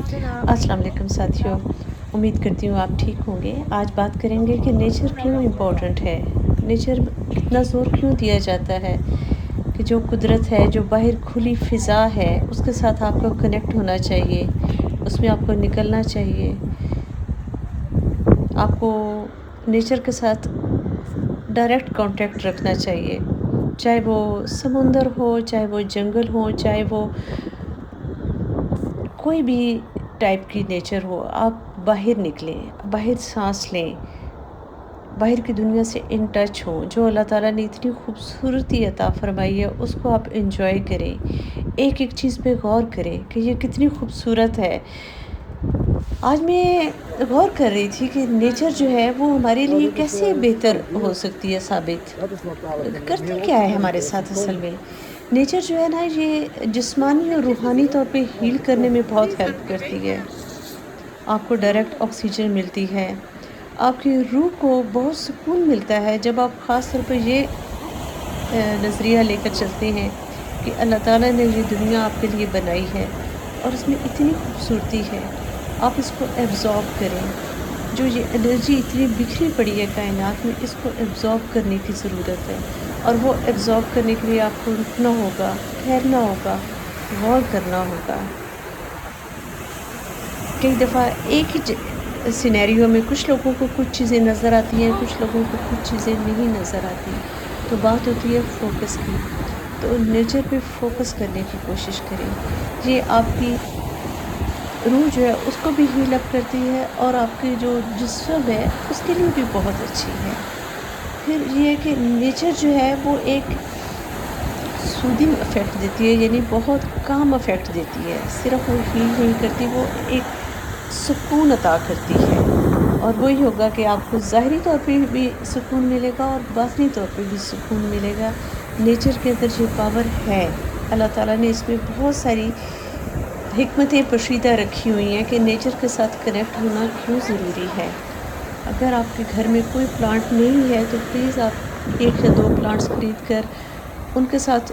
अस्सलाम वालेकुम साथियों, उम्मीद करती हूँ आप ठीक होंगे। आज बात करेंगे कि नेचर क्यों इम्पोर्टेंट है। नेचर इतना ज़ोर क्यों दिया जाता है कि जो कुदरत है, जो बाहर खुली फ़िज़ा है, उसके साथ आपको कनेक्ट होना चाहिए, उसमें आपको निकलना चाहिए। आपको नेचर के साथ डायरेक्ट कांटेक्ट रखना चाहिए, चाहे वो समुंदर हो, चाहे वो जंगल हो, चाहे वो कोई भी टाइप की नेचर हो। आप बाहर निकलें, बाहर साँस लें, बाहर की दुनिया से इन टच हों। जो अल्लाह ताला ने इतनी खूबसूरती अता फ़रमाई है, उसको आप एन्जॉय करें। एक-एक चीज़ पे गौर करें कि ये कितनी खूबसूरत है। आज मैं गौर कर रही थी कि नेचर जो है वो हमारे Ja, लिए dit is कैसे बेहतर हो hier. सकती है साबित। Dat is wat daar. En dan करती hier क्या ook है naar हमारे de साथ असल beton. में? नेचर जो है ना, ये जिस्मानी और रूहानी तौर पे Oh, हील करने oh. में बहुत हेल्प करती है। आपको डायरेक्ट ऑक्सीजन मिलती है, आपकी रूह को बहुत सुकून मिलता है जब आप ख़ास तौर पे ये नज़रिया लेकर चलते हैं कि अल्लाह ताला ने ये दुनिया आपके लिए बनाई है और इसमें इतनी खूबसूरती है। आप इसको एब्ज़ॉर्ब करें। जो ये एनर्जी इतनी बिखरी पड़ी है कायनात में, इसको एब्ज़ॉर्ब करने की ज़रूरत है और वो एब्ज़ॉर्ब करने के लिए आपको रुकना होगा, ठहरना होगा, गौर करना होगा। कई दफ़ा एक ही सिनेरियो में कुछ लोगों को कुछ चीज़ें नज़र आती हैं, कुछ लोगों को कुछ चीज़ें नहीं नज़र आती। तो बात होती है फ़ोकस की। तो नेचर पे फ़ोकस करने की कोशिश करें। ये आपकी रूह जो है उसको भी हील अप करती है और आपकी जो जिस्म है उसके लिए भी बहुत अच्छी है। फिर ये है कि नेचर जो है वो एक सूदिंग इफ़ेक्ट देती है, यानी बहुत काम इफ़ेक्ट देती है। सिर्फ़ वो हील नहीं करती, वो एक सुकून अता करती है। और वही होगा कि आपको ज़ाहिरी तौर पे भी सुकून मिलेगा और बातिनी तौर पे भी सुकून मिलेगा। नेचर के अंदर ये पावर है। अल्लाह ताला ने इसमें बहुत सारी हिकमतें पोशीदा रखी हुई हैं कि नेचर के साथ कनेक्ट होना क्यों ज़रूरी है। अगर आपके घर में कोई प्लांट नहीं है तो प्लीज़ आप 1 या 2 प्लांट्स खरीद कर उनके साथ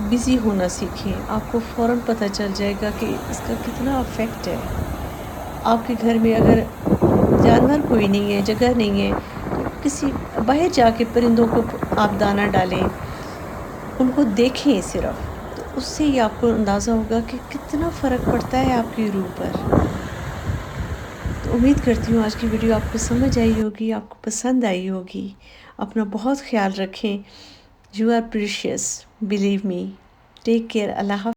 बिज़ी होना सीखें। आपको फ़ौरन पता चल जाएगा कि इसका कितना इफ़ेक्ट है। आपके घर में अगर जानवर कोई नहीं है, जगह नहीं है, तो किसी बाहर जाके परिंदों को आप दाना डालें, उनको देखें सिर्फ़, तो उससे ही आपको अंदाज़ा होगा कि कितना फ़र्क पड़ता है आपकी रूह पर। तो उम्मीद करती हूँ आज की वीडियो आपको समझ आई होगी, आपको पसंद आई होगी। अपना बहुत ख़्याल रखें। You are precious, believe me. Take care. Allah हाफ़िज़।